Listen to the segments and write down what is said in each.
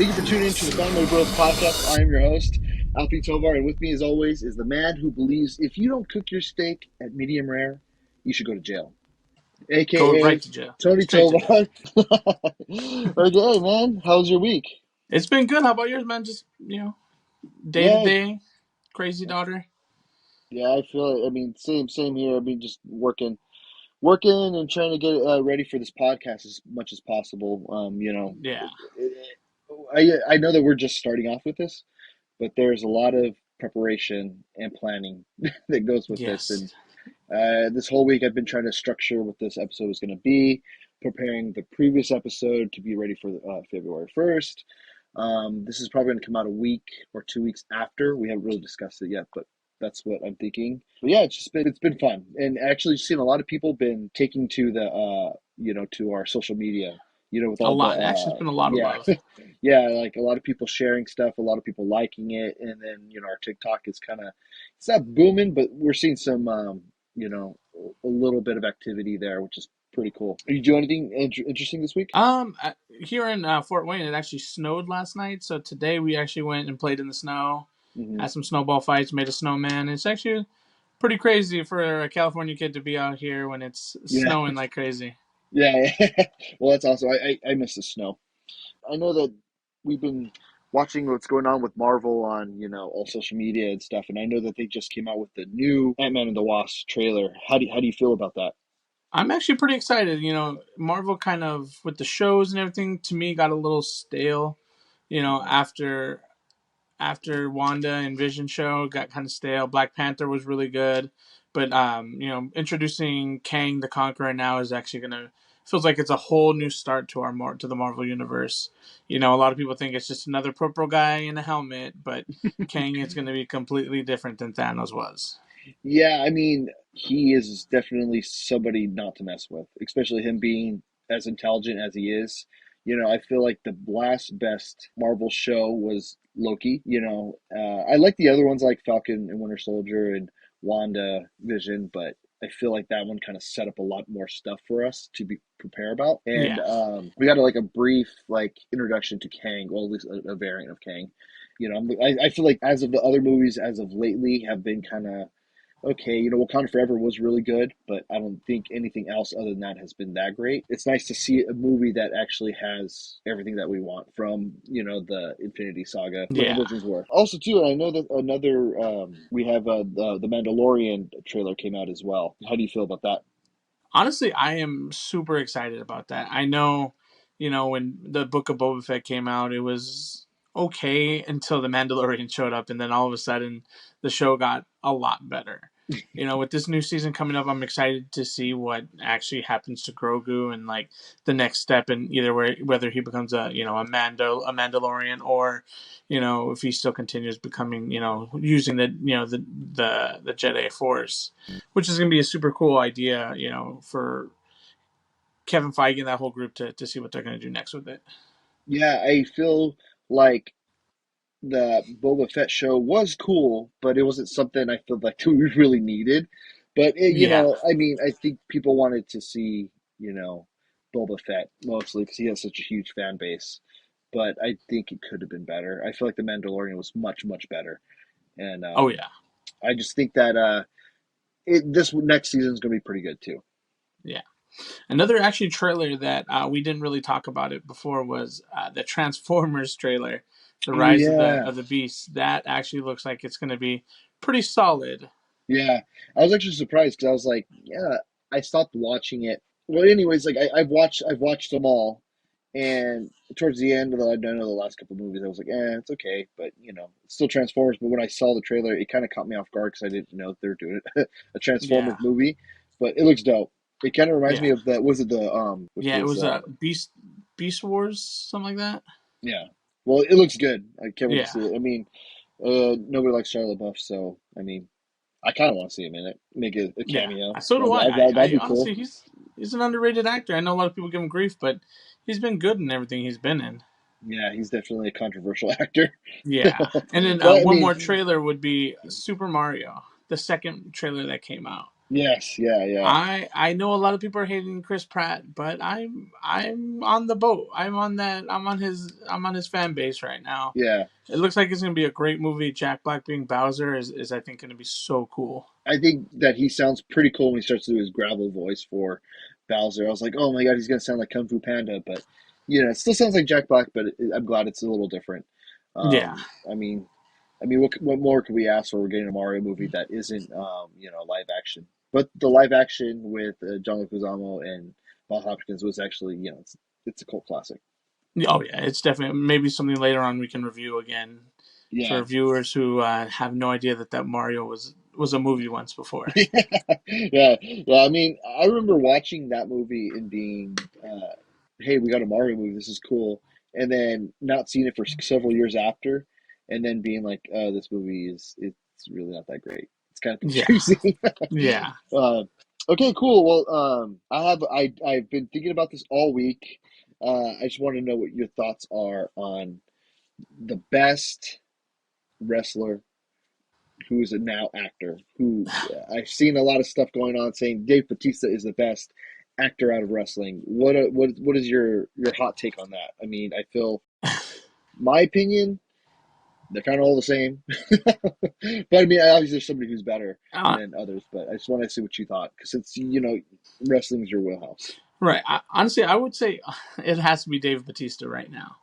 Thank you for tuning in to the Phanime Bros podcast. I am your host, Alfie Tovar, and with me, as always, is the man who believes if you don't cook your steak at medium rare, you should go to jail, Go aka right to jail. Tony Straight to jail. Tovar. Okay, man, how's your week? It's been good. How about yours, man? Just, day to Yeah, day, crazy daughter. yeah, I feel it. I mean, same here. I mean, just working and trying to get ready for this podcast as much as possible. Yeah. I know that we're just starting off with this, but there's a lot of preparation and planning that goes with this. And Yes. this whole week, I've been trying to structure what this episode is going to be, preparing the previous episode to be ready for February 1st. This is probably going to come out a week or 2 weeks after. We haven't really discussed it yet, but that's what I'm thinking. But yeah, it's been fun, and actually seen a lot of people been taking to the to our social media, with A all the lot. Actually, it's been a lot of yeah love. yeah, like a lot of people sharing stuff, a lot of people liking it, and then our TikTok is kind of, it's not booming, but we're seeing some a little bit of activity there, which is pretty cool. Are you doing anything interesting this week? Here in Fort Wayne, it actually snowed last night. So today we actually went and played in the snow, Hmm. had some snowball fights, made a snowman. It's actually pretty crazy for a California kid to be out here when it's Yeah, snowing like crazy. yeah. Well, that's awesome. I miss the snow. I know that we've been watching what's going on with Marvel on all social media and stuff, and I know that they just came out with the new Ant-Man and the Wasp trailer. How do you feel about that? I'm actually pretty excited. Marvel kind of with the shows and everything to me got a little stale. Hmm. After Wanda and Vision show got kind of stale. Black Panther was really good, but introducing Kang the Conqueror now is actually gonna feels like it's a whole new start to to the Marvel universe. A lot of people think it's just another purple guy in a helmet, but Kang is gonna be completely different than Thanos was. Yeah, I mean, he is definitely somebody not to mess with, especially him being as intelligent as he is. I feel like the last best Marvel show was Loki. I like the other ones like Falcon and Winter Soldier and Wanda Vision, but I feel like that one kind of set up a lot more stuff for us to be prepare about. And Yeah, we got like a brief like introduction to Kang, well, at least a variant of Kang. I feel like as of the other movies as of lately have been kind of okay. Wakanda Forever was really good, but I don't think anything else other than that has been that great. It's nice to see a movie that actually has everything that we want from, the Infinity Saga, what the yeah. visions were. Also, too, I know that another, we have the Mandalorian trailer came out as well. How do you feel about that? Honestly, I am super excited about that. I know, when the Book of Boba Fett came out, it was okay until the Mandalorian showed up, and then all of a sudden, the show got a lot better. With this new season coming up, I'm excited to see what actually happens to Grogu and like the next step, and either whether he becomes a Mandalorian, or if he still continues becoming using the Jedi Force, which is going to be a super cool idea, for Kevin Feige and that whole group to see what they're going to do next with it. Yeah, I feel like the Boba Fett show was cool, but it wasn't something I feel like we really needed. But Yeah, I mean, I think people wanted to see, you know, Boba Fett mostly because he has such a huge fan base. But I think it could have been better. I feel like the Mandalorian was much, much better, and oh yeah, I just think that this next season is going to be pretty good too. yeah. Another actually trailer that we didn't really talk about it before was the Transformers trailer, the Oh Rise of yeah, the Beast. That actually looks like it's going to be pretty solid. yeah. I was actually surprised because I was like, yeah, I stopped watching it. Well, anyways, like I've watched them all. And towards the end of I don't know the last couple of movies, I was like, it's okay, but it's still Transformers. But when I saw the trailer, it kind of caught me off guard because I didn't know they were doing a Yeah, Transformers movie. But it looks dope. It kind of reminds yeah, me of that. Was it the with yeah. It this? was a Beast Wars, something like that. Yeah. Well, it looks good. I can't wait to Yeah, see it. I mean, nobody likes Shia LaBeouf, so I mean, I kind of want to see him in it, make a yeah. cameo. So do I. That'd I be cool. honestly, he's an underrated actor. I know a lot of people give him grief, but he's been good in everything he's been in. Yeah, he's definitely a controversial actor. Yeah, and then But I one more mean, trailer would be Super Mario, the second trailer that came out. Yes, yeah, yeah, I know a lot of people are hating Chris Pratt, but I'm on the boat. I'm on his fan base right now. yeah. It looks like it's gonna be a great movie. Jack Black being Bowser is I think gonna be so cool. I think that he sounds pretty cool when he starts to do his gravel voice for Bowser. I was like, oh my god, he's gonna sound like Kung Fu Panda, but it still sounds like Jack Black, but I'm glad it's a little different. Yeah. I mean, what more could we ask for? We're getting a Mario movie that isn't, live action. But the live action with John Leguizamo and Bob Hopkins was actually, it's a cult classic. Oh yeah, it's definitely maybe something later on we can review again Yeah, for viewers who have no idea that Mario was a movie once before. yeah, yeah. I mean, I remember watching that movie and being, "Hey, we got a Mario movie. This is cool," and then not seeing it for several years after, and then being like, "This movie it's really not that great. It's kind of Yeah, confusing." yeah. uh, okay, cool. Well, I've been thinking about this all week. I just want to know what your thoughts are on the best wrestler who is a now actor. Who I've seen a lot of stuff going on saying Dave Bautista is the best actor out of wrestling. What is your hot take on that? I mean, I feel my opinion they're kind of all the same, but I mean, obviously there's somebody who's better Uh, than others. But I just want to see what you thought because it's wrestling is your wheelhouse. right. Honestly, I would say it has to be Dave Batista right now.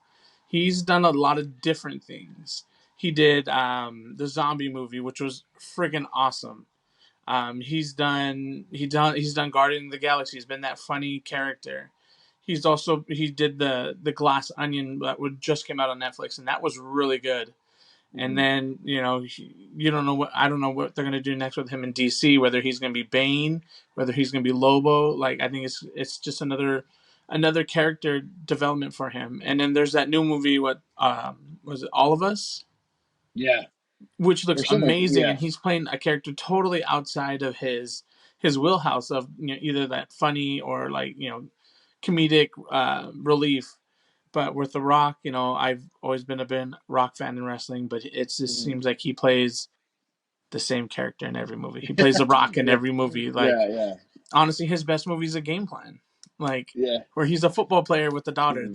He's done a lot of different things. He did the zombie movie, which was freaking awesome. He's done Guardian of the Galaxy. He's been that funny character. He did the Glass Onion that would just came out on Netflix, and that was really good. And Hmm. then you don't know what I don't know what they're gonna do next with him in DC. Whether he's gonna be Bane, whether he's gonna be Lobo. Like I think it's just another character development for him. And then there's that new movie. What was it? All of Us, Yeah, which or looks something like amazing, yeah. and he's playing a character totally outside of his wheelhouse of either that funny or like comedic relief. But with The Rock, I've always been a big Rock fan in wrestling, but it just Hmm. seems like he plays the same character in every movie. He plays The Rock in Yeah, every movie. Like yeah, yeah, honestly, his best movie is A Game Plan, like yeah. where he's a football player with a daughter. Hmm.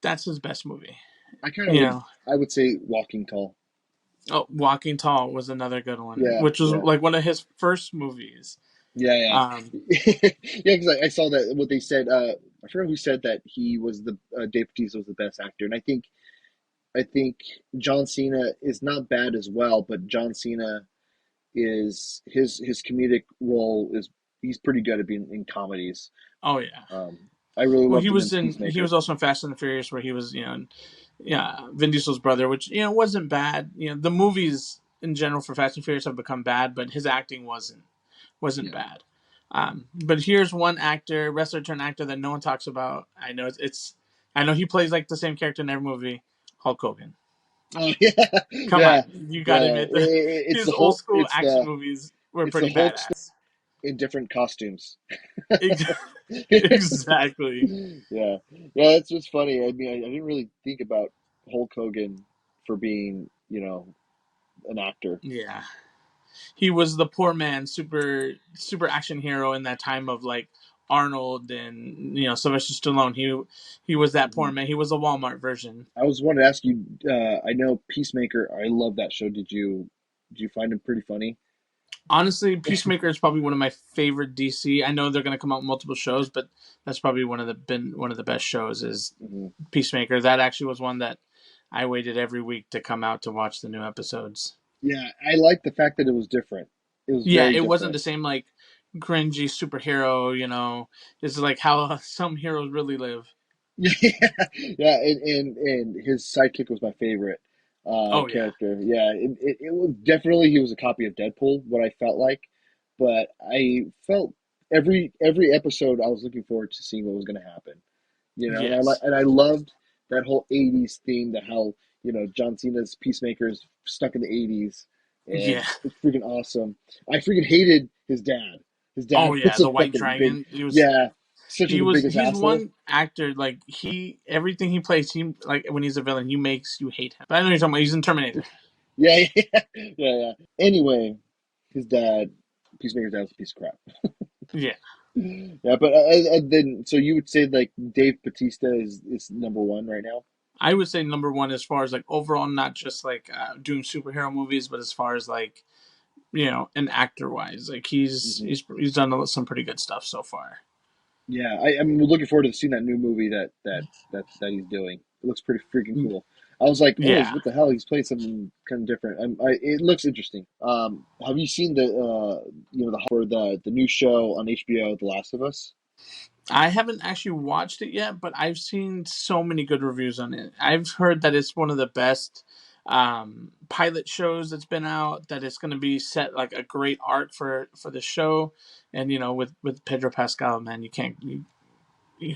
That's his best movie. I kind of You would know, I would say Walking Tall. oh, Walking Tall was another good one, Yeah, which was yeah. like one of his first movies. Yeah, Um, yeah, yeah. Because I saw that what they said. I forgot who said that he was the Dave Bautista was the best actor, and I think John Cena is not bad as well, but John Cena is his comedic role is he's pretty good at being in comedies. oh yeah. Um, I really Well, loved him in he was Peacemaker. also in Fast and the Furious where he was yeah, Vin Diesel's brother, which wasn't bad. The movies in general for Fast and Furious have become bad, but his acting wasn't Yeah. bad. But here's one actor, wrestler turned actor that no one talks about. I know he plays like the same character in every movie. Hulk Hogan. Oh yeah, Come on, yeah, you got to yeah. admit that It's his the old whole. school action movies were It's the pretty Hulk badass. in different costumes. Exactly. Yeah, yeah, it's just funny. I mean, I didn't really think about Hulk Hogan for being, an actor. Yeah. He was the poor man, super action hero in that time of like Arnold and Sylvester Stallone. He was that poor Hmm. man. He was a Walmart version. I was wanting to ask you. I know Peacemaker. I love that show. Did you find him pretty funny? Honestly, Peacemaker is probably one of my favorite DC. I know they're going to come out with multiple shows, but that's probably been one of the best shows is Hmm. Peacemaker. That actually was one that I waited every week to come out to watch the new episodes. Yeah, I like the fact that it was different. It was Yeah, very it wasn't the different. same like cringy superhero. It's like how some heroes really live. Yeah, yeah, and his sidekick was my favorite Oh yeah. character. Yeah, it was definitely he was a copy of Deadpool, what I felt like, but I felt every episode I was looking forward to seeing what was going to happen. Yes. And I loved that whole '80s theme, that how John Cena's Peacemaker is stuck in the '80s, Yeah. and it's freaking awesome. I freaking hated his dad. His Oh dad yeah, was a the White fucking big, Dragon. yeah, such the biggest He's asshole. one actor like he everything he plays he like when he's a villain he makes you hate him. But I know you're talking about he's in Terminator. Yeah, yeah, yeah, yeah. Anyway, His dad, Peacemaker's dad, was a piece of crap. Yeah, Yeah, but then so you would say like Dave Bautista is number one right now. I would say number one as far as like overall, not just like doing superhero movies, but as far as like an actor wise, like he's Hmm. he's he's done some pretty good stuff so far. Yeah, I'm looking forward to seeing that new movie that he's doing. It looks pretty freaking cool. I was like, oh, Yeah, what the hell? He's playing something kind of different. It looks interesting. Have you seen the for the new show on HBO, The Last of Us? I haven't actually watched it yet, but I've seen so many good reviews on it. I've heard that it's one of the best pilot shows that's been out. That it's going to be set like a great arc for the show, and with Pedro Pascal, man, you can't.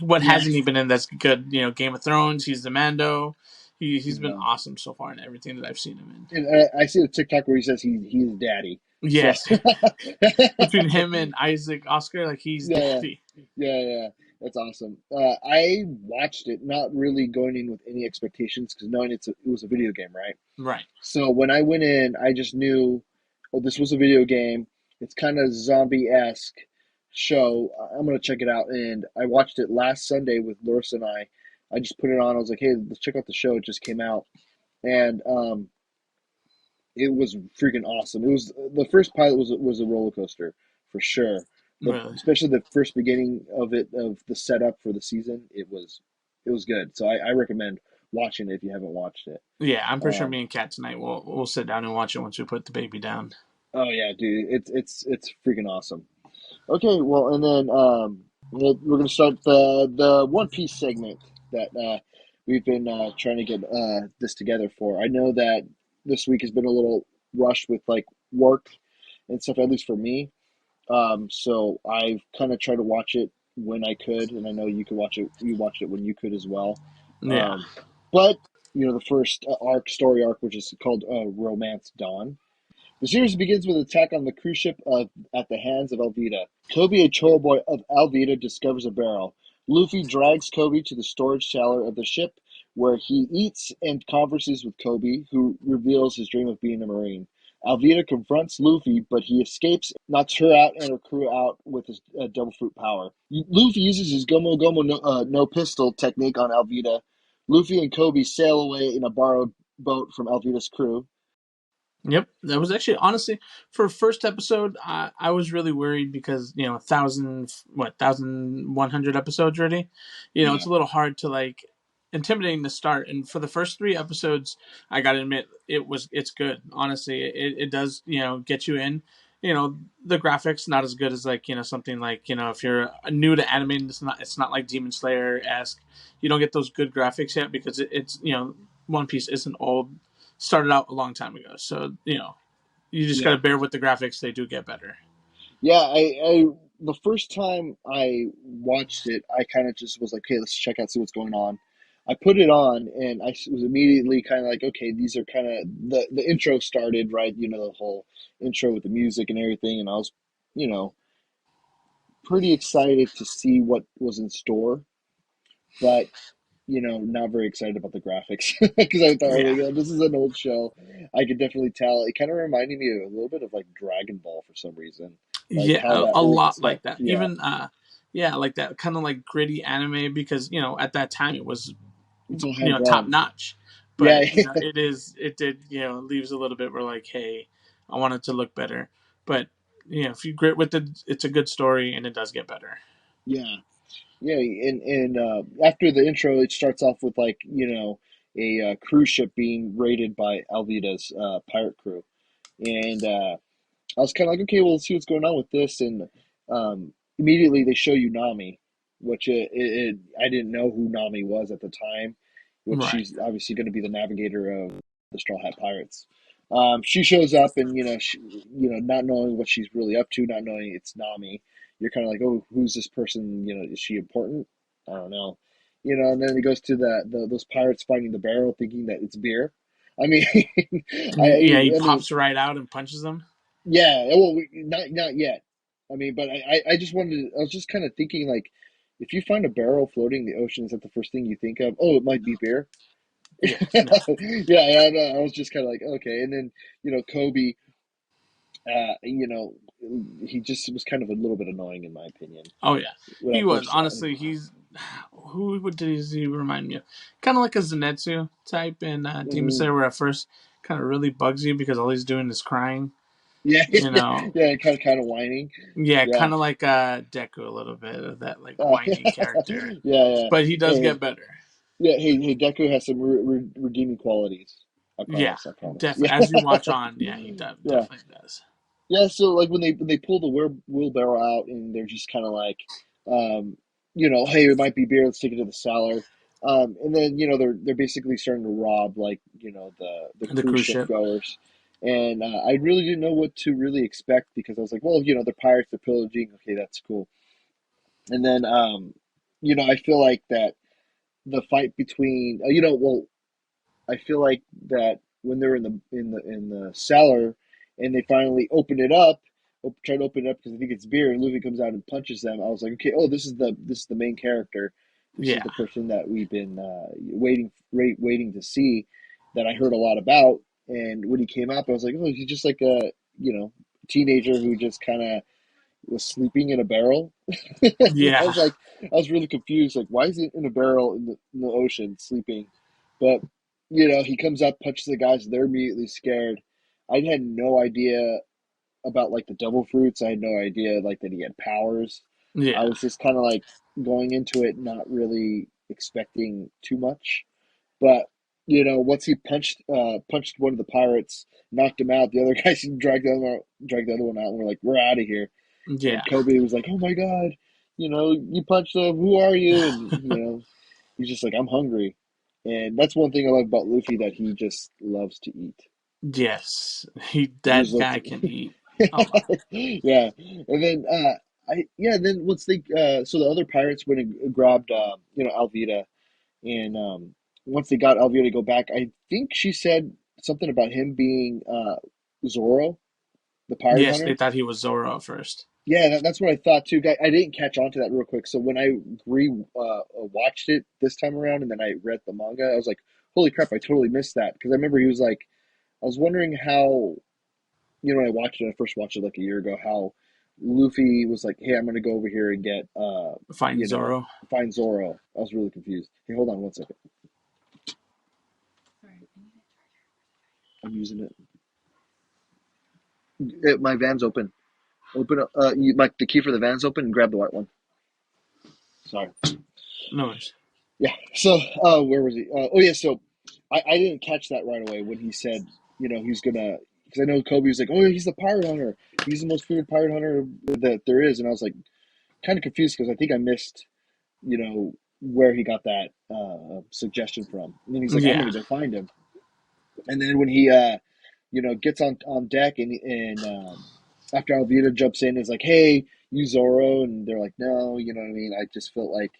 What Yeah, hasn't he been in that's good? Game of Thrones. He's the Mando. He's been yeah. awesome so far in everything that I've seen him in. And I see a TikTok where he says he's daddy. So Yes, between him and Isaac Oscar, like he's yeah, daddy. yeah. That's awesome. I watched it, not really going in with any expectations because knowing it was a video game, right? Right. So when I went in, I just knew, oh, this was a video game. It's kind of zombie-esque show. I'm gonna check it out, and I watched it last Sunday with Larissa and I. I just put it on. I was like, hey, let's check out the show. It just came out, and it was freaking awesome. It was the first pilot was a roller coaster for sure. Really. Especially the first beginning of it of the setup for the season. It was good. So I recommend watching it if you haven't watched it. Yeah, I'm pretty sure Um, me and Kat tonight we'll sit down and watch it once we put the baby down. oh yeah, dude, it's freaking awesome. Okay, well, and then we're gonna start the One Piece segment that we've been trying to get this together for. I know that this week has been a little rushed with like work and stuff, at least for me. So I've kind of tried to watch it when I could, and I know you could watch it. You watched it when you could as well. Yeah. Um, but the first story arc, which is called Romance Dawn. The series begins with an attack on the cruise ship at the hands of Alvida. Kobe, a chore boy of Alvida, discovers a barrel. Luffy drags Kobe to the storage cellar of the ship, where he eats and converses with Kobe, who reveals his dream of being a Marine. Alvida confronts Luffy, but he escapes, knocks her out and her crew out with his double fruit power. Luffy uses his Gomo Gomo no pistol technique on Alvida. Luffy and Kobe sail away in a borrowed boat from Alvida's crew. Yep, that was actually honestly for first episode. I was really worried because 1,100 episodes already. It's Yeah, a little hard to like intimidating to start. And for the first three episodes, I gotta admit it's good. Honestly, it does get you in. The graphics not as good as like something like if you're new to anime, it's not like Demon Slayer esque. You don't get those good graphics yet because it's One Piece isn't old, started out a long time ago. So, you just got yeah. to bear with the graphics. They do get better. Yeah, I the first time I watched it, I kind of just was like, okay, let's check out, see what's going on. I put it on, and was immediately kind of like, okay, these are kind of the intro started, right? The whole intro with the music and everything, and I was, you know, pretty excited to see what was in store, but not very excited about the graphics because I thought, oh my Yeah. god, this is an old show. I could definitely tell. It kind of reminded me a little bit of like Dragon Ball for some reason, like Yeah. how A that old lot stuff. like that. Yeah, Even, yeah, like that kind of like gritty anime because, at that time it was, it's all hand top drawn. notch. Yeah, But, it did, leaves a little bit where like, hey, I want it to look better. But, if you grit with it, it's a good story and it does get better. yeah, yeah. And after the intro, it starts off with like a cruise ship being raided by Alvida's pirate crew, and I was kind of like, okay, well, let's see what's going on with this. And immediately they show you Nami, which I didn't know who Nami was at the time, which Right. she's obviously going to be the navigator of the Straw Hat Pirates. She shows up, and not knowing what she's really up to, not knowing it's Nami, you're kind of like, oh, who's this person? Is she important? I don't know. And then it goes to those pirates finding the barrel, thinking that it's beer. I mean, Yeah, he I mean, pops right out and punches them. yeah, well, not yet. I mean, but I just wanted. I was just kind of thinking, like, if you find a barrel floating in the ocean, is that the first thing you think of? Oh, it might be beer. Yeah. Yeah, yeah. No, I was just kind of like, okay. And then Kobe. You know, he just was kind of a little bit annoying in my opinion Oh yeah, when I he was. first saw him. Honestly, he's who would does he remind me of? Kind of like a Zenitsu type in Demon Hmm. Slayer, where at first kind of really bugs you because all he's doing is crying. Yeah, You know, yeah, kind of whining. yeah, Yeah, kind of like Deku a little bit of that like whiny yeah, character, yeah. but he does Hey, get better. yeah, hey, Deku has some redeeming qualities. I Yeah, promise. I promise. definitely. Yeah, As you watch on, yeah, he yeah. definitely does. Yeah, so like when they pull the wheelbarrow out and they're just kind of like, um, hey, it might be beer. Let's take it to the cellar. And then they're basically starting to rob like the The cruise cruise ship ship. goers, and I really didn't know what to really expect because I was like, well, they're pirates, they're pillaging. Okay, that's cool. And then I feel like that the fight between well, I feel like that when they're in the cellar and they finally open it up, try to open it up because I think it's beer, and Luffy comes out and punches them. I was like, okay, oh, this is the main character. This is Yeah, the person that we've been waiting to see, that I heard a lot about. And when he came up, I was like, oh, he's just like a teenager who just kind of was sleeping in a barrel. And I yeah, was like, I was really confused. Like, why is he in a barrel in the ocean sleeping? But he comes up, punches the guys, they're immediately scared. I had no idea about like the devil fruits. I had no idea like that he had powers. I yeah, was just kind of like going into it, not really expecting too much. But once he punched one of the pirates, knocked him out, the other guys dragged the other one out, and we're like, we're out of here. yeah, And Kobe was like, "Oh my God, you punched him. Who are you?" And he's just like, "I'm hungry." And that's one thing I love about Luffy, that he just loves to eat. yes. He He just that loves, guy can eat a lot. yeah. And then then once they so the other pirates went and grabbed Alvida, and once they got Alvida to go back, I think she said something about him being Zoro, the pirate Yes, they hunter. thought he was Zoro at first. Yeah, that's what I thought too. I didn't catch on to that real quick. So when I watched it this time around, and then I read the manga, I was like, "Holy crap! I totally missed that." Because I remember he was like, I was wondering how, when I watched it, I first watched it like a year ago, how Luffy was like, "Hey, I'm gonna go over here and get Find you know, Zoro. find Zoro." I was really confused. Hey, hold on one second. I'm using it. My van's open. Open up. The key for the van's open, and grab the white one. Sorry. No worries. Yeah. So, where was he? Oh, yeah. So, I didn't catch that right away when he said, he's gonna, because I know Kobe was like, oh, yeah, he's the pirate hunter. He's the most feared pirate hunter that there is. And I was like, kind of confused because I think I missed, where he got that suggestion from. And then he's like, I'm Yeah, gonna go find him. And then when he, gets on deck, and after Alvida jumps in, is like, hey, you Zoro, and they're like, no, you know what I mean. I just felt like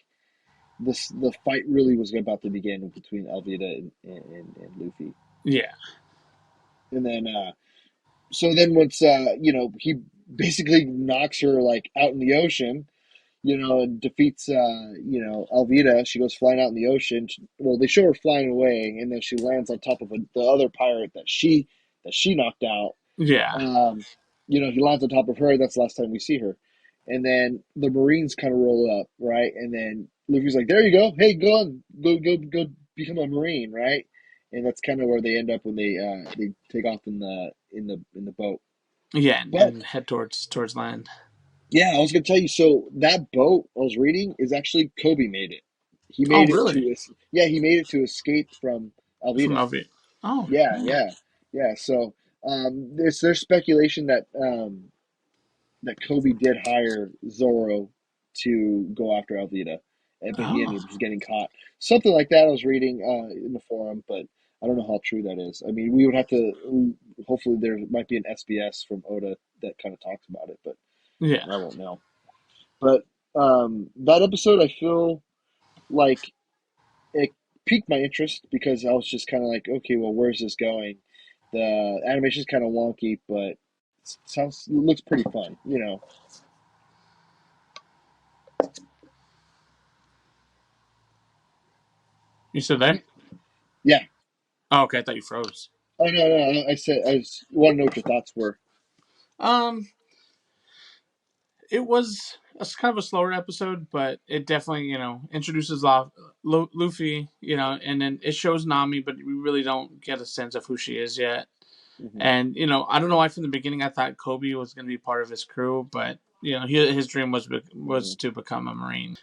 the fight really was about to begin between Alvida and Luffy. yeah, And then so then once he basically knocks her like out in the ocean, and defeats Alvida. She goes flying out in the ocean. Well, they show her flying away, and then she lands on top of the other pirate that she knocked out. yeah, Um, he lands on top of her. That's the last time we see her. And then the Marines kind of roll up, right? And then Luffy's like, "There you go. Hey, go on, go, become a Marine, right?" And that's kind of where they end up when they take off in the boat. yeah, But and head towards land. yeah, I was gonna tell you. So that boat I was reading is actually Kobe made it. He Oh, made it really? to yeah, he made it to escape from From Alvida. Elvie. Oh, Yeah, yeah. yeah, yeah. So there's speculation that Kobe did hire Zoro to go after Alvida, but he Oh, ended up just getting caught. Something like that I was reading in the forum, but I don't know how true that is. I mean, we would have to. Hopefully, there might be an SBS from Oda that kind of talks about it, but yeah. I won't know. But that episode, I feel like it piqued my interest because I was just kind of like, okay, well, where's this going? The animation's kind of wonky, but looks pretty fun. You still there? Yeah. Oh, okay. I thought you froze. Oh no, no, no, I said I just want to know what your thoughts were. Um, it was a kind of a slower episode, but it definitely introduces Luffy, and then it shows Nami, but we really don't get a sense of who she is yet. Hmm. And I don't know why from the beginning I thought Kobe was going to be part of his crew, but his dream was Hmm. to become a marine.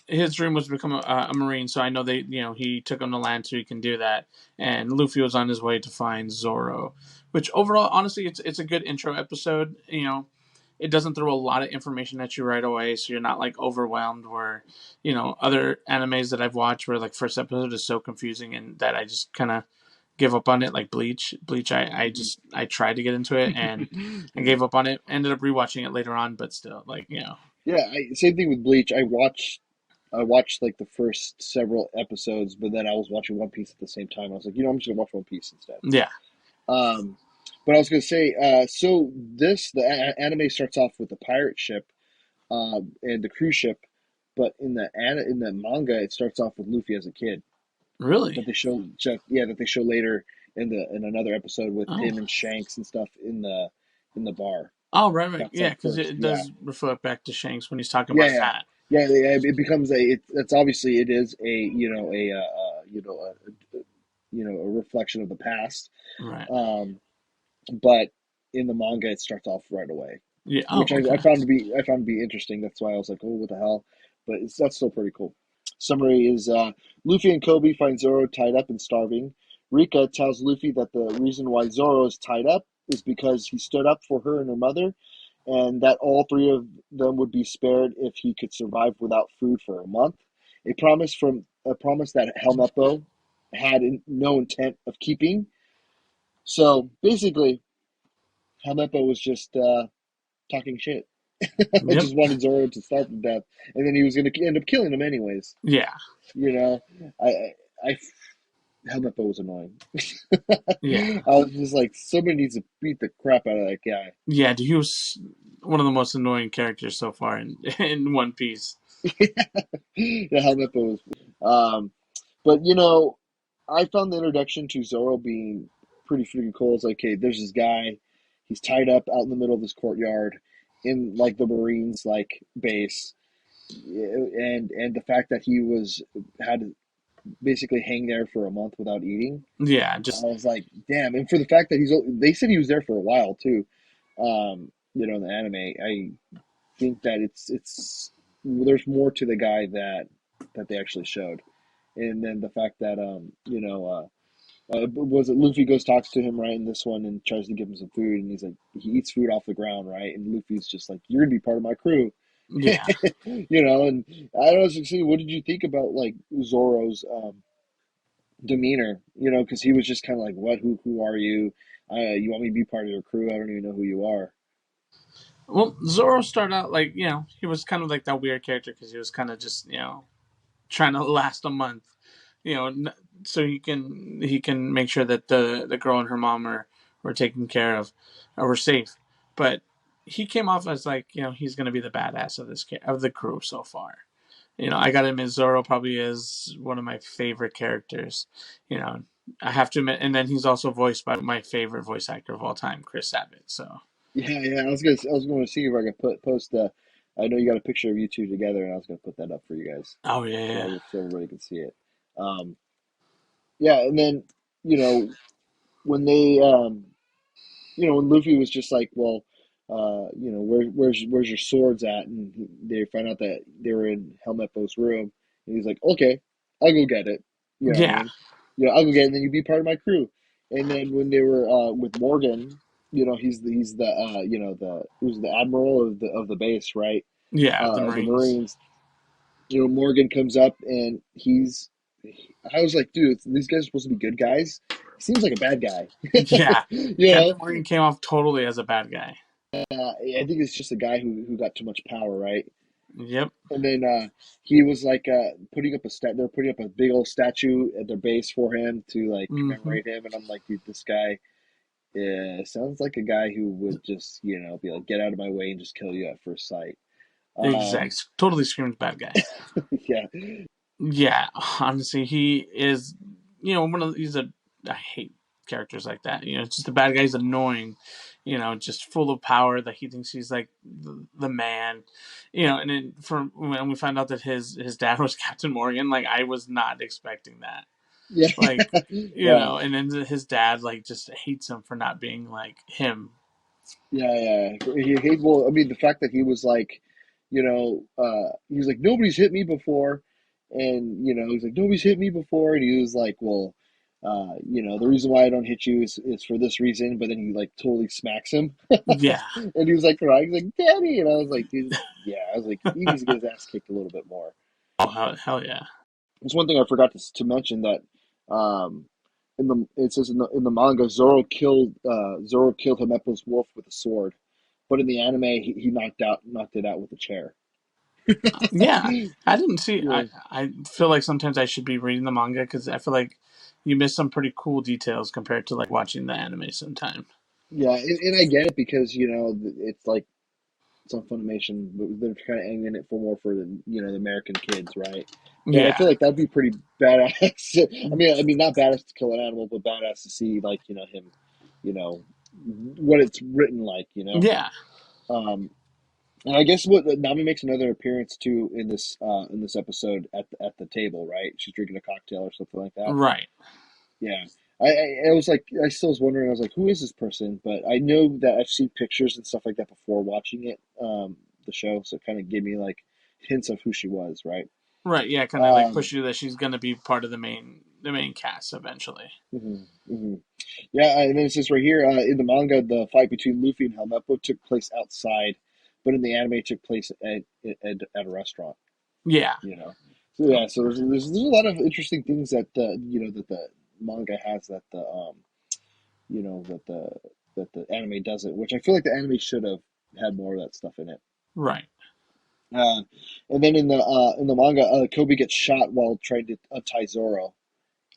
His dream was to become a marine, so I know he took him to land so he can do that. And Luffy was on his way to find Zoro, which overall, honestly, it's a good intro episode. It doesn't throw a lot of information at you right away, so you're not like overwhelmed. Where other animes that I've watched where like first episode is so confusing and that I just kind of give up on it, like Bleach. I tried to get into it and I Yeah. gave up on it. Ended up rewatching it later on, but still, Yeah, same thing with Bleach. I watched like the first several episodes, but then I was watching One Piece at the same time. I was like, I'm just gonna watch One Piece instead. yeah, Um, but I was gonna say, so the anime starts off with the pirate ship, and the cruise ship, but in the manga, it starts off with Luffy as a kid really. that they show later in another episode with Oh, him and Shanks and stuff in the bar. oh, right, right, That's yeah, like because first, it yeah. does refer back to Shanks when he's talking about Yeah, his yeah, hat. yeah. It becomes it's obviously it is a a reflection of the past. Right. But in the manga, it starts off right away, Yeah. which Oh, I okay. found to be interesting. That's why I was like, oh, what the hell? But that's still pretty cool. Summary is Luffy and Kobe find Zoro tied up and starving. Rika tells Luffy that the reason why Zoro is tied up is because he stood up for her and her mother, and that all three of them would be spared if he could survive without food for a month. A promise that Helmeppo had no intent of keeping. So basically, Helmeppo was just talking shit. Yep. Just wanted Zoro to starve to death, and then he was going to end up killing him anyways. Yeah. You know, I Helmeppo was annoying. Yeah. I was just like, somebody needs to beat the crap out of that guy. Yeah. He was one of the most annoying characters so far in in One Piece. The Helmeppo was. But I found the introduction to Zoro being pretty freaking cool. It's like, okay, there's this guy, he's tied up out in the middle of this courtyard in like the Marines like base, and the fact that he was had to basically hang there for a month without eating. Yeah. I Just was like, damn. And for the fact that they said he was there for a while too. In the anime, I think that it's there's more to the guy that they actually showed, and then the fact that was it Luffy goes talks to him right in this one and tries to give him some food, and he's like he eats food off the ground, right, and Luffy's just like, you're gonna be part of my crew. yeah. And I don't know, see, what did you think about like Zoro's demeanor? Because he was just kind of like, what, who are you? You want me to be part of your crew? I don't even know who you are. Well, Zoro started out like he was kind of like that weird character because he was kind of just trying to last a month, so he can make sure that the girl and her mom were taken care of, or were safe. But he came off as like he's gonna be the badass of of the crew so far. I got to admit Zoro probably is one of my favorite characters. You know, I have to admit, and then he's also voiced by my favorite voice actor of all time, Chris Sabat. So Yeah, yeah. I was going to see if I could post. I know you got a picture of you two together, and I was going to put that up for you guys, oh yeah, so yeah, so everybody can see it. Um, yeah, and then you know when they when Luffy was just like, well, where's your swords at? And they find out that they were in Helmeppo's room, and he's like, okay, I'll go get it. You know what I yeah, mean? I'll go get it, and then you be part of my crew. And then when they were with Morgan, he's the the who's the admiral of the base, right? yeah. The Of the Marines. Marines. Morgan comes up and I was like, dude, these guys are supposed to be good guys. He seems like a bad guy. Yeah, you know, Captain Morgan came off totally as a bad guy. I think it's just a guy who got too much power, right? Yep. And then he was like putting up a they're putting up a big old statue at their base for him to like Hmm. commemorate him. And I'm like, dude, this guy sounds like a guy who would just be like, get out of my way and just kill you at first sight. Um, Exact. Totally screams bad guy. yeah, Yeah, honestly, he is. One of he's a. I hate characters like that. It's just the bad guy's annoying. just full of power that he thinks he's like the man, and then from when we found out that his dad was Captain Morgan, like I was not expecting that. Yeah, Like, yeah, and then his dad like just hates him for not being like him. yeah. Well, I mean, the fact that he was like, he was like, nobody's hit me before, and he's like, nobody's hit me before, and he was like, well, the reason why I don't hit you is for this reason, but then he like totally smacks him, Yeah. and he was like crying, he's like, Daddy, and I was like, dude, yeah, I was like, he needs to get his ass kicked a little bit more. Oh, hell yeah. There's one thing I forgot to mention that um, it says in the manga Zoro killed Himepo's wolf with a sword, but in the anime he knocked it out with a chair. Yeah, I didn't see. Yeah, I feel like sometimes I should be reading the manga because I feel like you miss some pretty cool details compared to like watching the anime sometimes. yeah, and I get it because it's like it's on Funimation, but they're kind of aiming it for more for the American kids, right? But I Yeah, feel like that'd be pretty badass. I mean, not badass to kill an animal, but badass to see like him, you know, what it's written like, yeah, Um, and I guess what Nami makes another appearance too in this episode at the table, right? She's drinking a cocktail or something like that. right, Yeah. I was like I still was wondering, I was like, who is this person? But I know that I've seen pictures and stuff like that before watching it, the show, so it kind of gave me like hints of who she was, right? right. Yeah, kind of like Um, push you that she's gonna be part of the main cast eventually. mhm, mhm. Yeah, and then it says right here in the manga, the fight between Luffy and Helmeppo took place outside, but in the anime, it took place at a restaurant. Yeah. you know. So yeah, so there's a lot of interesting things that that the manga has that the you know that the anime doesn't, which I feel like the anime should have had more of that stuff in it. Right. Uh, and then in the manga, Kobe gets shot while trying to untie Zoro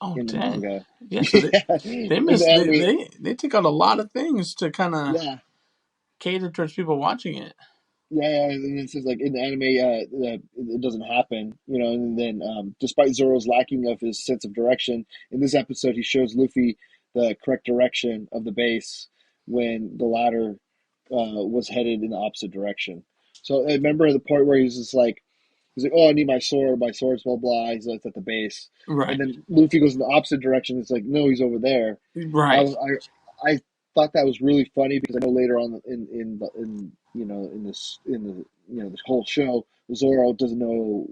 Oh in the dang. manga. Yeah. So they Yeah, they in the miss they anime, they they take out a lot of things to kind of yeah. cater towards people watching it. Yeah, and it says like in the anime, it doesn't happen, And then, despite Zoro's lacking of his sense of direction, in this episode, he shows Luffy the correct direction of the base when the latter was headed in the opposite direction. So I remember the part where he's like, "Oh, I need my sword. My sword's blah blah." He's like, "It's at the base," and Right. then Luffy goes in the opposite direction. It's like, "No, he's over there." I Right. was I thought that was really funny because I know later on in this whole show, Zoro doesn't know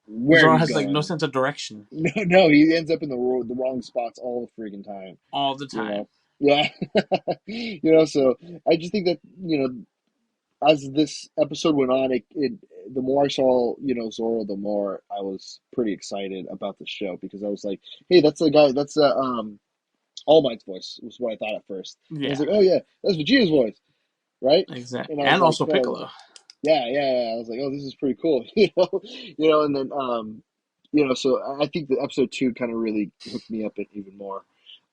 where Zoro he's has like no going. sense of direction No, he ends up in the wrong spots all the freaking time. all the You time. know, yeah. So I just think that as this episode went on, it the more I saw Zoro, the more I was pretty excited about the show because I was like, hey, that's the guy, that's All Might's voice was what I thought at first. And I was Yeah. like, oh yeah, that's Vegeta's voice, right? Exactly. And I was And like, also oh Piccolo. yeah. I was like, oh, this is pretty cool, And then so I think the episode two kind of really hooked me up even more.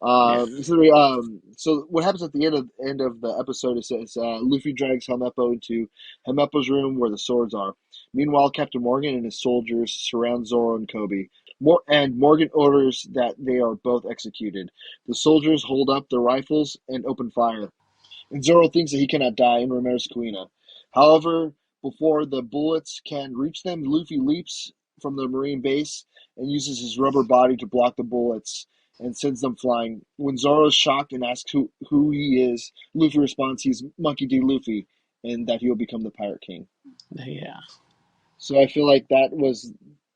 Yeah. So what happens at the end of the episode is Luffy drags Helmeppo into Helmeppo's room where the swords are. Meanwhile, Captain Morgan and his soldiers surround Zoro and Kobe. Morgan orders that they are both executed. The soldiers hold up their rifles and open fire. And Zoro thinks that he cannot die and remembers Kuina. However, before the bullets can reach them, Luffy leaps from the marine base and uses his rubber body to block the bullets and sends them flying. When Zoro is shocked and asks who he is, Luffy responds he's Monkey D. Luffy and that he will become the Pirate King. Yeah. So I feel like that was,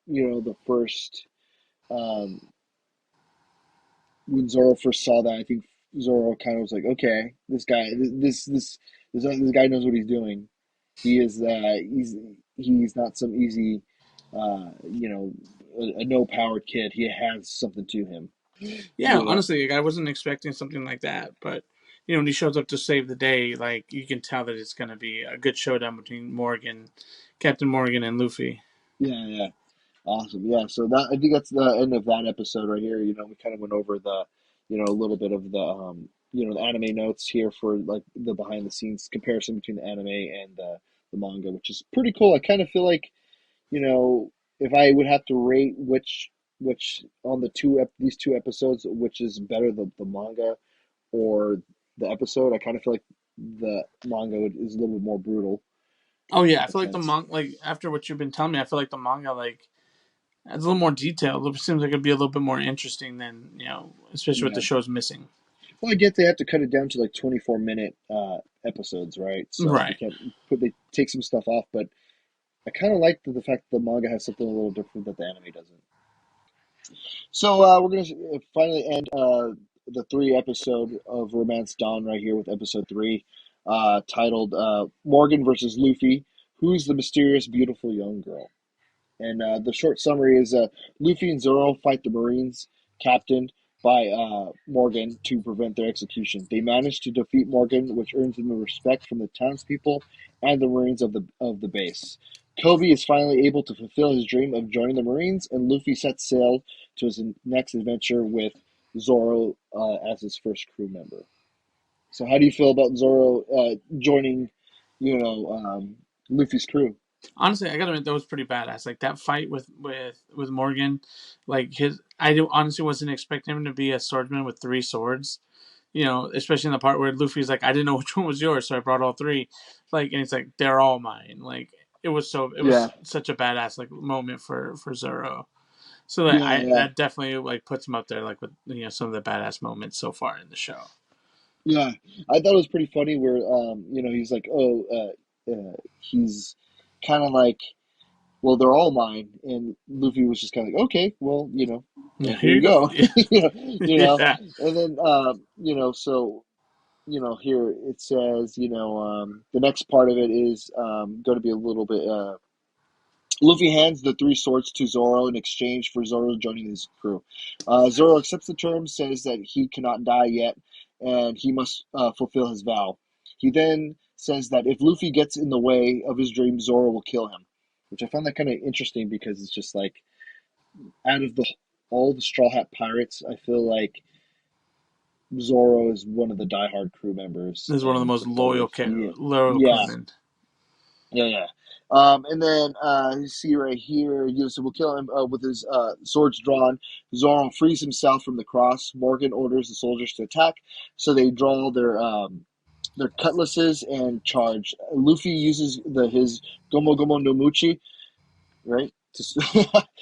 the first um, when Zoro first saw that. I think Zoro kind of was like, okay, this guy knows what he's doing. He is he's not some easy, you know, a no powered kid. He has something to him. Yeah, You know. honestly, like, I wasn't expecting something like that, but when he shows up to save the day, like you can tell that it's going to be a good showdown between Captain Morgan, and Luffy. Yeah. Awesome. Yeah. So that I think that's the end of that episode right here. We kind of went over a little bit of the anime notes here for like the behind the scenes comparison between the anime and the manga, which is pretty cool. I kind of feel like you know, if I would have to rate which on these two episodes, which is better, the manga or the episode, I kind of feel like the manga is a little bit more brutal Oh yeah, in I that feel like the sense. manga, like after what you've been telling me, I feel like the manga like adds a little more detail. It seems like it'd be a little bit more interesting than especially what the Yeah. show's missing. Well, I get they have to cut it down to like 24-minute episodes, right? So Right. they take some stuff off, but I kind of like the fact that the manga has something a little different that the anime doesn't. So we're gonna finally end the 3 episode of Romance Dawn right here with episode 3, titled Morgan versus Luffy. Who's the mysterious, beautiful young girl? And the short summary is Luffy and Zoro fight the Marines, captained by Morgan, to prevent their execution. They manage to defeat Morgan, which earns them the respect from the townspeople and the Marines of the base. Kobe is finally able to fulfill his dream of joining the Marines, and Luffy sets sail to his next adventure with Zoro as his first crew member. So, how do you feel about Zoro joining, Luffy's crew? Honestly, I gotta admit that was pretty badass. Like that fight with Morgan, like honestly wasn't expecting him to be a swordsman with 3 swords. Especially in the part where Luffy's like, I didn't know which one was yours, so I brought all 3. Like, and it's like they're all mine. Like it Yeah, was such a badass like moment for Zoro. So that yeah, I yeah. that definitely like puts him up there like with some of the badass moments so far in the show. Yeah, I thought it was pretty funny where he's like, oh, he's kind of like, well, they're all mine, and Luffy was just kind of like, okay, well, Yeah, here here you you go. go, Yeah, yeah. and then so here it says, the next part of it is going to be a little bit. Luffy hands the 3 swords to Zoro in exchange for Zoro joining his crew. Zoro accepts the terms, says that he cannot die yet, and he must fulfill his vow. He then says that if Luffy gets in the way of his dream, Zoro will kill him, which I found that kind of interesting because it's just like out of the all the Straw Hat Pirates, I feel like Zoro is one of the diehard crew members, This is one of the and most if he, loyal yeah, crewmen. yeah, yeah. And then you see right here, Yusuf will kill him with his swords drawn. Zoro frees himself from the cross. Morgan orders the soldiers to attack, so they draw their cutlasses and charge. Luffy uses his Gomo Gomo no Muchi, right?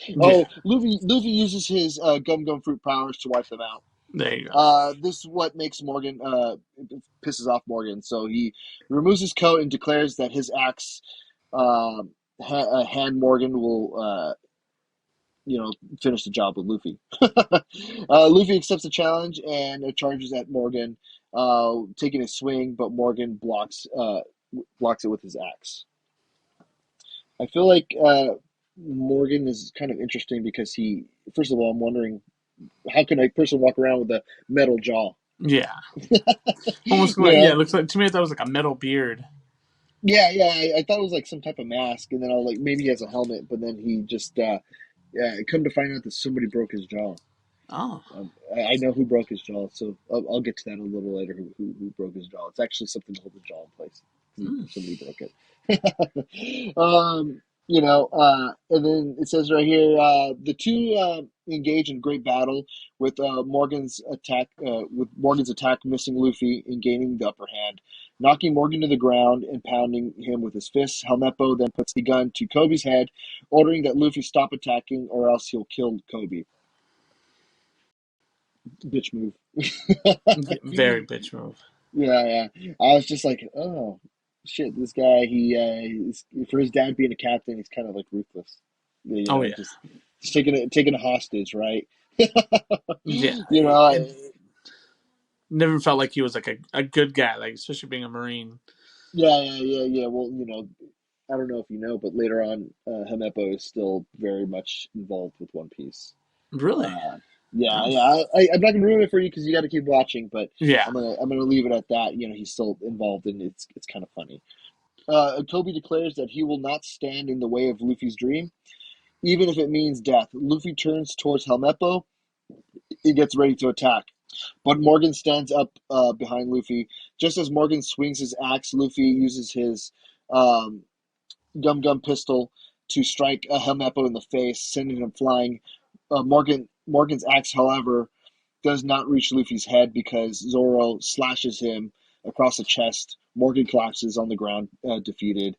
Yeah, Luffy uses his Gum Gum Fruit powers to wipe them out. there you go. This is what makes Morgan pisses off Morgan. So he removes his coat and declares that his axe hand Morgan will finish the job with Luffy. Luffy accepts the challenge and charges at Morgan, taking a swing, but Morgan blocks it with his axe. I feel like Morgan is kind of interesting because first of all, I'm wondering how can a person walk around with a metal jaw? Yeah, almost You like yeah. know? It looks like to me that was like a metal beard. Yeah, yeah. I thought it was like some type of mask, and then I was like, maybe he has a helmet, but then he just, yeah. Come to find out that somebody broke his jaw. Oh, I know who broke his jaw, so I'll get to that a little later. Who broke his jaw? It's actually something to hold the jaw in place. mm. Somebody broke it. And then it says right here, the two engage in great battle with Morgan's attack missing Luffy and gaining the upper hand, knocking Morgan to the ground and pounding him with his fists. Helmeppo then puts the gun to Kobe's head, ordering that Luffy stop attacking or else he'll kill Kobe. Bitch move. Very bitch move. Yeah, yeah. I was just like, oh shit, this guy. For his dad being a captain, he's kind of like ruthless. Oh yeah, Just taking a hostage, right? yeah. You know, I, It never felt like he was like a good guy, like especially being a marine. yeah, yeah, yeah, yeah. Well, I don't know if you know, but later on, Helmeppo is still very much involved with One Piece. Really? Uh, yeah, Oh, yeah. I'm not gonna ruin it for you because you got to keep watching, but yeah. I'm gonna leave it at that. He's still involved, and it's kind of funny. Toby declares that he will not stand in the way of Luffy's dream, even if it means death. Luffy turns towards Helmeppo. He gets ready to attack, but Morgan stands up behind Luffy. Just as Morgan swings his axe, Luffy uses his um, Gum Gum pistol to strike Helmeppo in the face, sending him flying. Morgan's axe, however, does not reach Luffy's head because Zoro slashes him across the chest. Morgan collapses on the ground, defeated,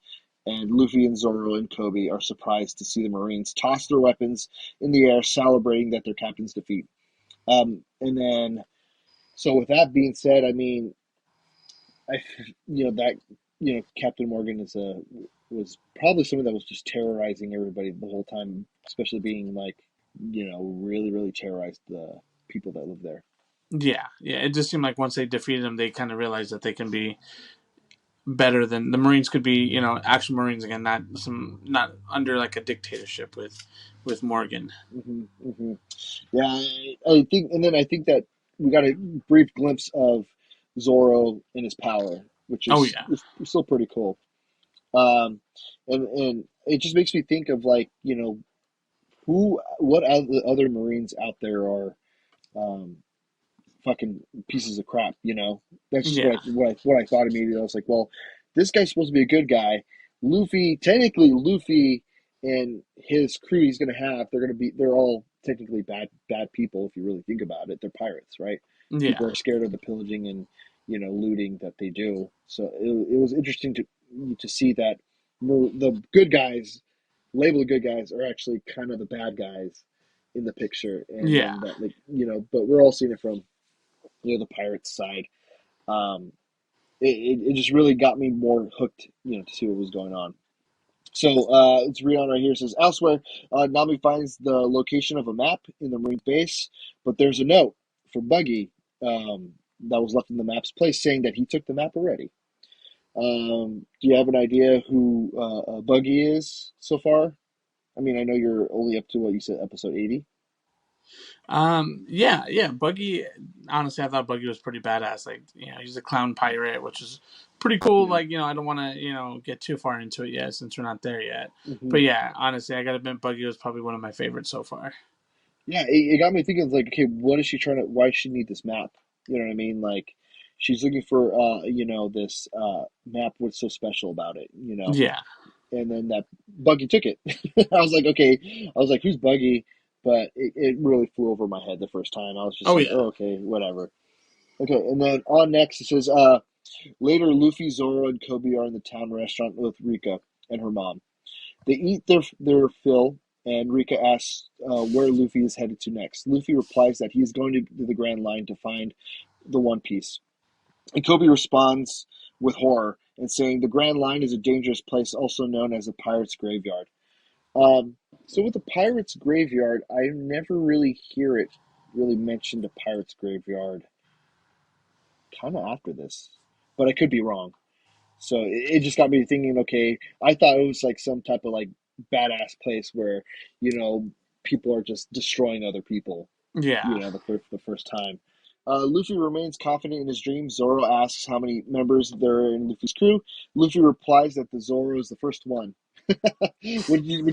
and Luffy and Zoro and Kobe are surprised to see the Marines toss their weapons in the air, celebrating that their captain's defeat. And then, so with that being said, I mean, I, that, Captain Morgan was probably someone that was just terrorizing everybody the whole time, especially being like, really, really terrorized the people that live there. Yeah, yeah. It just seemed like once they defeated them, they kind of realized that they can be better than the Marines could be. You know, actual Marines again, not under like a dictatorship with Morgan. Hmm. Yeah, I think, and then I think that we got a brief glimpse of Zoro and his power, which Oh is, yeah, is still pretty cool. Um, and it just makes me think of like, what other Marines out there are, um, fucking pieces of crap. That's just yeah, what I thought immediately. I was like, well, this guy's supposed to be a good guy. Technically, Luffy and his crew he's gonna have, they're all technically bad people if you really think about it. They're pirates, right? yeah, People are scared of the pillaging and looting that they do. So it was interesting to see that the good guys, labeled good guys, are actually kind of the bad guys in the picture, and yeah, then that, like, but we're all seeing it from the Pirates side. Um, it just really got me more hooked, to see what was going on. So let's read on right here. It says, elsewhere, Nami finds the location of a map in the Marine base, but there's a note for Buggy, that was left in the map's place saying that he took the map already. Do you have an idea who Buggy is so far? I mean, I know you're only up to what you said, episode 80. yeah, yeah. Buggy, honestly, I thought Buggy was pretty badass. Like, you know, he's a clown pirate, which is pretty cool. Yeah. Like, you know, I don't want to, get too far into it yet since we're not there yet. Hmm. But yeah, honestly, I gotta admit, Buggy was probably one of my favorites so far. Yeah, it got me thinking, like, okay, what is she trying to, why does she need this map? You know what I mean? Like, she's looking for, this map. What's so special about it, Yeah. And then that Buggy took it. I was like, okay, I was like, who's Buggy? But it really flew over my head the first time. I was just Oh like, yeah. oh, okay, whatever. Okay, and then on next, it says, later, Luffy, Zoro, and Kobe are in the town restaurant with Rika and her mom. They eat their fill, and Rika asks where Luffy is headed to next. Luffy replies that he is going to the Grand Line to find the One Piece. And Kobe responds with horror and saying the Grand Line is a dangerous place, also known as a pirate's graveyard. Um, so with the pirate's graveyard, I never really hear it really mentioned a pirate's graveyard kind of after this, but I could be wrong. So it just got me thinking, okay, I thought it was like some type of like badass place where, you know, people are just destroying other people, Yeah. the first time. Luffy remains confident in his dream. Zoro asks how many members there are in Luffy's crew. Luffy replies that the Zoro is the first one. Would you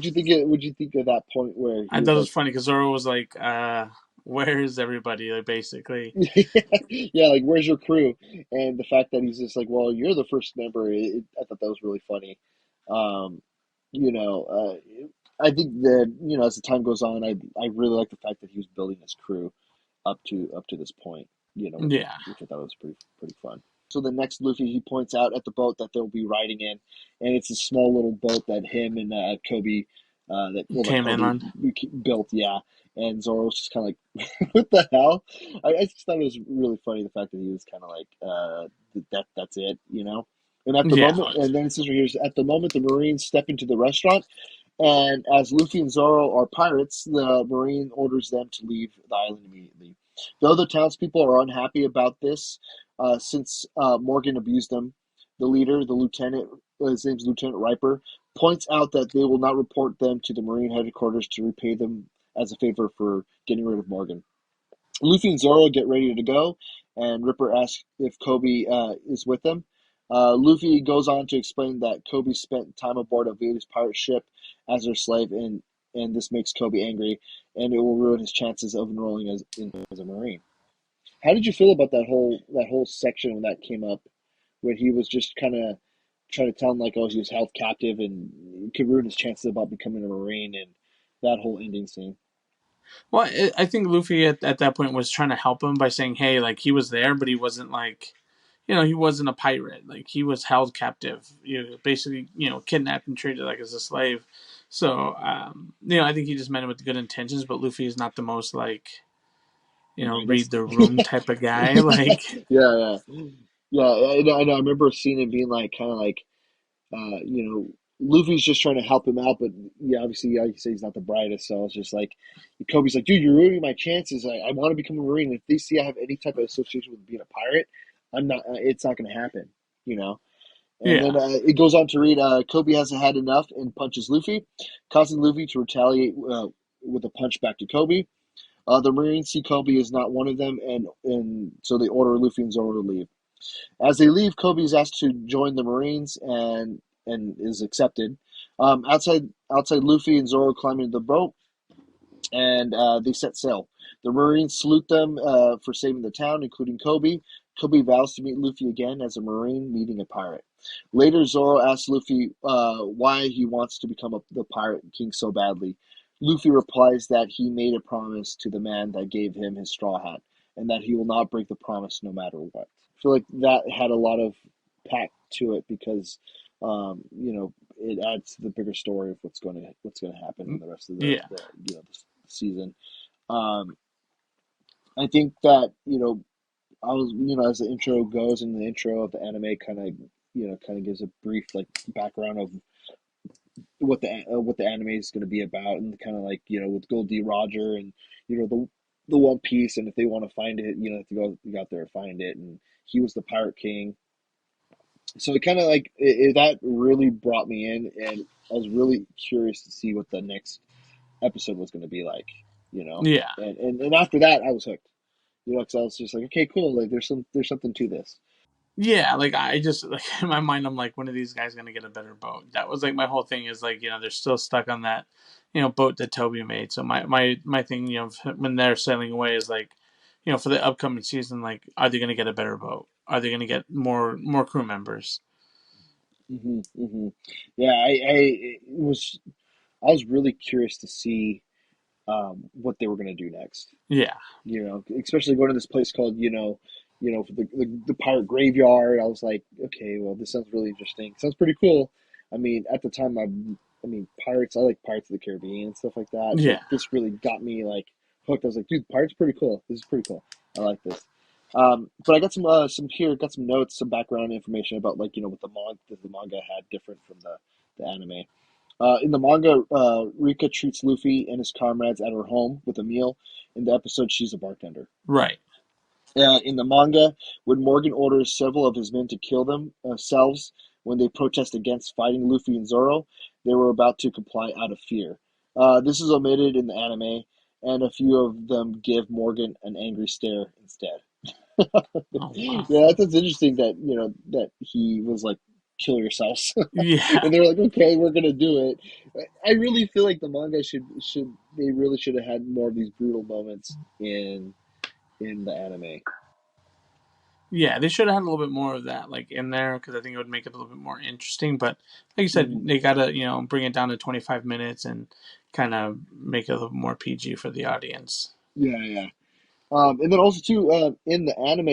think of that point where I he thought was it was like, funny because Zoro was like, where is everybody? Like, basically. yeah, like where's your crew? And the fact that he's just like, well, you're the first member. I thought that was really funny. Um, you know, I think that as the time goes on, I really like the fact that he was building his crew up to this point. Yeah. Which I thought was pretty fun. So the next Luffy, he points out at the boat that they'll be riding in, and it's a small little boat that him and Kobe, that Came in Kobe on. built. Yeah, and Zoro's just kind of like, what the hell? I just thought it was really funny the fact that he was kind of like, that's it. And at the Yeah. moment, and then it says right here, at the moment the Marines step into the restaurant, and as Luffy and Zoro are pirates, the Marine orders them to leave the island immediately. The other townspeople are unhappy about this, since Morgan abused them. The leader, the lieutenant, his name's Lieutenant Riper, points out that they will not report them to the Marine headquarters to repay them as a favor for getting rid of Morgan. Luffy and Zoro get ready to go, and Ripper asks if Kobe is with them. Luffy goes on to explain that Kobe spent time aboard a Vietnamese pirate ship as their slave, and this makes Kobe angry, and it will ruin his chances of enrolling as a Marine. How did you feel about that whole section when that came up, where he was just kind of trying to tell him like, oh, he was held captive and it could ruin his chances about becoming a Marine, and that whole ending scene? Well, I think Luffy at that point was trying to help him by saying, hey, like he was there, but he wasn't like, he wasn't a pirate. Like he was held captive, basically, kidnapped and treated like as a slave. So, I think he just meant it with good intentions. But Luffy is not the most like, read Brightest. the room type of guy. Like, Yeah, yeah, yeah. I remember seeing it being like kind of like Luffy's just trying to help him out, but yeah, obviously, like you say, he's not the brightest. So it's just like Kobe's like, dude, you're ruining my chances. I want to become a marine. If they see I have any type of association with being a pirate, I'm not. It's not going to happen. You know. And then yeah, it goes on to read, Kobe hasn't had enough and punches Luffy, causing Luffy to retaliate with a punch back to Kobe. The Marines see Kobe is not one of them, and so they order Luffy and Zoro to leave. As they leave, Kobe is asked to join the Marines and is accepted. Outside, Luffy and Zoro climb into the boat and they set sail. The Marines salute them for saving the town, including Kobe. Kobe vows to meet Luffy again as a Marine meeting a pirate. Later, Zoro asks Luffy why he wants to become the Pirate King so badly. Luffy replies that he made a promise to the man that gave him his straw hat, and that he will not break the promise no matter what. I feel like that had a lot of pack to it because, it adds to the bigger story of what's going to happen in the rest of yeah, the season. Um, I think that I was as the intro goes, and the intro of the anime kind of gives a brief like background of what the anime is going to be about, and kind of like with Goldie Roger and the One Piece, and if they want to find it, to go out there and find it, and he was the Pirate King. So it kind of like that really brought me in, and I was really curious to see what the next episode was going to be like, yeah. and after that I was hooked, because I was just like, okay, cool, like there's something to this. Yeah, like I just like in my mind, I'm like, when are these guys gonna get a better boat? That was like my whole thing is like, they're still stuck on that, boat that Toby made. So my thing, when they're sailing away is like, for the upcoming season, like, are they gonna get a better boat? Are they gonna get more crew members? Hmm. Yeah, I was really curious to see what they were going to do next. Yeah, Especially going to this place called, for the pirate graveyard. I was like, okay, well, this sounds really interesting. Sounds pretty cool. I mean, at the time, pirates. I like Pirates of the Caribbean and stuff like that. But yeah, this really got me like hooked. I was like, dude, pirates pretty cool. This is pretty cool. I like this. But I got got some notes, some background information about like what the manga had different from the anime. In the manga, Rika treats Luffy and his comrades at her home with a meal. In the episode, she's a bartender. right. In the manga, when Morgan orders several of his men to kill themselves when they protest against fighting Luffy and Zoro, they were about to comply out of fear. This is omitted in the anime, and a few of them give Morgan an angry stare instead. Oh wow. Yeah, that's interesting that that he was like, kill yourselves, Yeah, and they're like, okay, we're gonna do it. I really feel like the manga should they really should have had more of these brutal moments in the anime. yeah. They should have had a little bit more of that like in there because I think it would make it a little bit more interesting. But like you said, Hmm. they gotta bring it down to 25 minutes and kind of make it a little more PG for the audience. Yeah, yeah. And then also too, in the anime,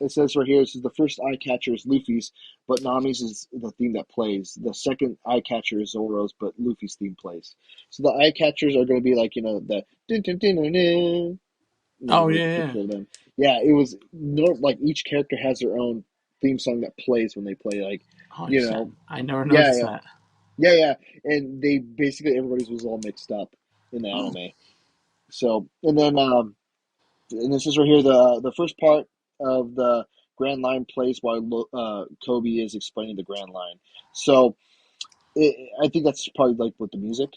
it says right here, it says the first eye catcher is Luffy's, but Nami's is the theme that plays. The second eye catcher is Zoro's, but Luffy's theme plays. So the eye catchers are going to be like the dun, dun, dun, dun, dun, Oh the yeah, yeah. picture of them. Yeah, it was like each character has their own theme song that plays when they play. Like, Oh, you you said know, I never yeah, noticed yeah, that. yeah. And they basically everybody's was all mixed up in the Oh, anime. So and this is right here the first part of the Grand Line plays while Kobe is explaining the Grand Line. So I think that's probably like with the music.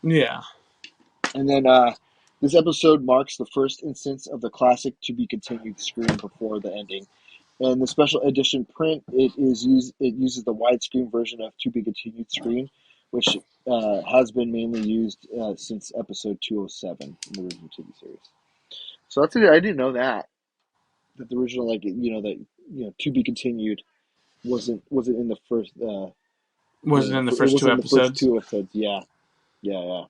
yeah. And then this episode marks the first instance of the classic to be continued screen before the ending. And the special edition print it uses the widescreen version of To Be Continued screen, which has been mainly used since episode 207 in the original TV series. So that's it. I didn't know that the original like that To Be Continued wasn't in the first Wasn't in the it first was two in the first episodes. two episodes. Yeah, yeah, yeah.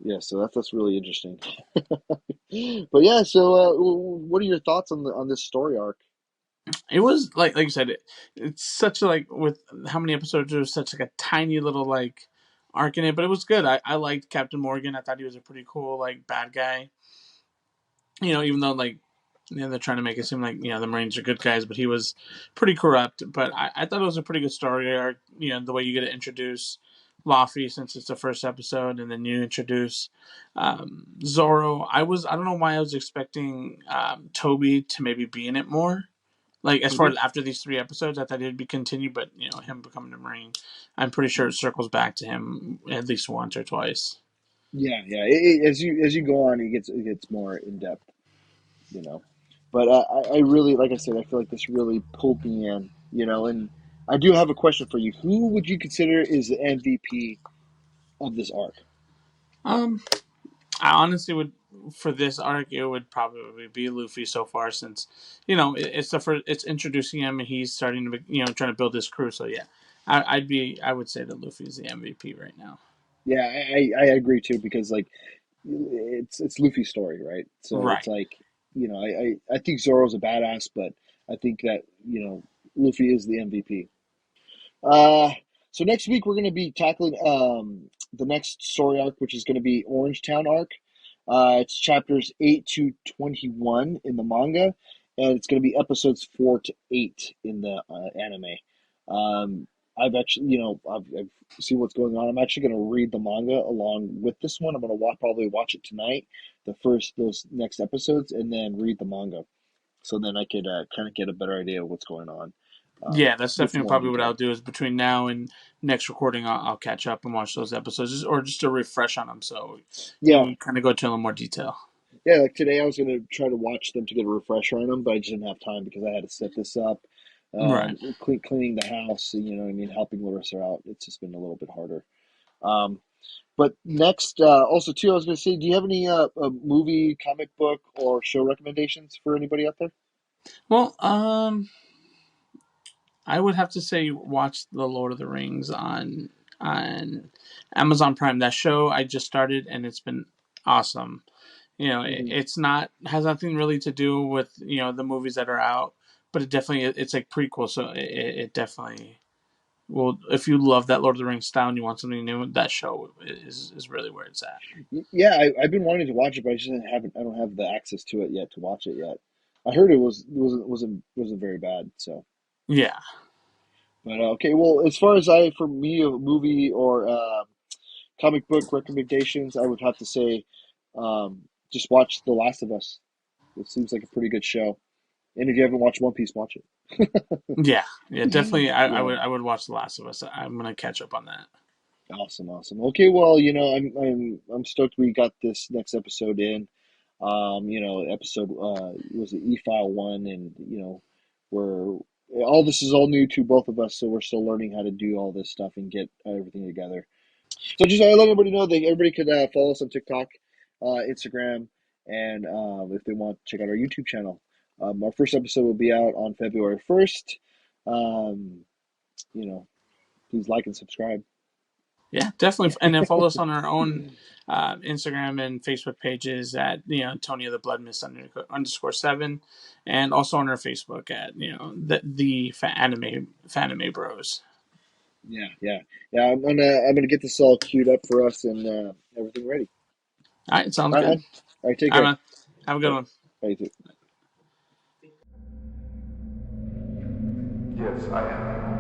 Yeah, so that's really interesting. But yeah, so what are your thoughts on this story arc? It was like you said, it's such a, like, with how many episodes, there was such like a tiny little like arc in it, but it was good. I liked Captain Morgan. I thought he was a pretty cool like bad guy. Even though like they're trying to make it seem like the Marines are good guys, but he was pretty corrupt. But I thought it was a pretty good story arc. The way you get to introduce Laffy since it's the first episode, and then you introduce Zorro. I don't know why I was expecting Toby to maybe be in it more. Like, as far Hmm. as after these 3 episodes, I thought it'd be continued, but him becoming a Marine, I'm pretty sure it circles back to him at least once or twice. Yeah, yeah. As you go on, it gets more in depth, you know. But I really, like I said, I feel like this really pulled me in, And I do have a question for you. Who would you consider is the MVP of this arc? Um, I honestly would, for this arc, it would probably be Luffy so far, since it's the first, it's introducing him, and he's starting to trying to build his crew. So yeah, I would say that Luffy is the MVP right now. Yeah, I agree too because like it's Luffy's story, right? So it's Right. like I think Zoro's a badass, but I think that Luffy is the MVP. Uh, so next week we're going to be tackling the next story arc, which is going to be Orange Town arc. It's chapters 8 to 21 in the manga, and it's going to be episodes 4 to 8 in the anime. Um, I've actually, I've seen what's going on. I'm actually going to read the manga along with this one. I'm going to probably watch it tonight, those next episodes, and then read the manga. So then I could kind of get a better idea of what's going on Yeah, that's with definitely more probably what I'll detail. do, is between now and next recording, I'll catch up and watch those episodes, or just to refresh on them, so Yeah, we kind of go to a little more detail. yeah. Like today, I was gonna try to watch them to get a refresher on them, but I just didn't have time because I had to set this up, Right. cleaning the house. You know what I mean? Helping Larissa out. It's just been a little bit harder. Um, but next, also too, I was gonna say, do you have any movie, comic book, or show recommendations for anybody out there? Well, I would have to say watch the Lord of the Rings on Amazon Prime. That show I just started, and it's been awesome. Hmm. It's not, has nothing really to do with the movies that are out, but it's like prequel, so it definitely will. If you love that Lord of the Rings style and you want something new, that show is really where it's at. Yeah, I've been wanting to watch it, but I just haven't. I don't have the access to it yet to watch it yet. I heard it wasn't very bad. So, Yeah, but okay. Well, as far as for me, a movie or comic book recommendations, I would have to say, just watch The Last of Us. It seems like a pretty good show. And if you haven't watched One Piece, watch yeah, it. definitely. Yeah, I would watch The Last of Us. I'm gonna catch up on that. awesome, awesome. Okay, well, I'm stoked we got this next episode in. Episode was it E-File 1, and we're all this is all new to both of us, so we're still learning how to do all this stuff and get everything together. So just let everybody know that everybody could follow us on TikTok, Instagram, and if they want, check out our YouTube channel. Our first episode will be out on February 1st. Um, you know, please like and subscribe. Yeah, definitely, and then follow us on our own Instagram and Facebook pages at Tony of the Blood Mist underscore 7, and also on our Facebook at the Phanime Bros. Yeah, yeah, yeah. I'm gonna get this all queued up for us and everything ready. All right, sounds All right, good. man. All right, take All right, care. man. Have a All good right, one. bye, you too. Yes, I am.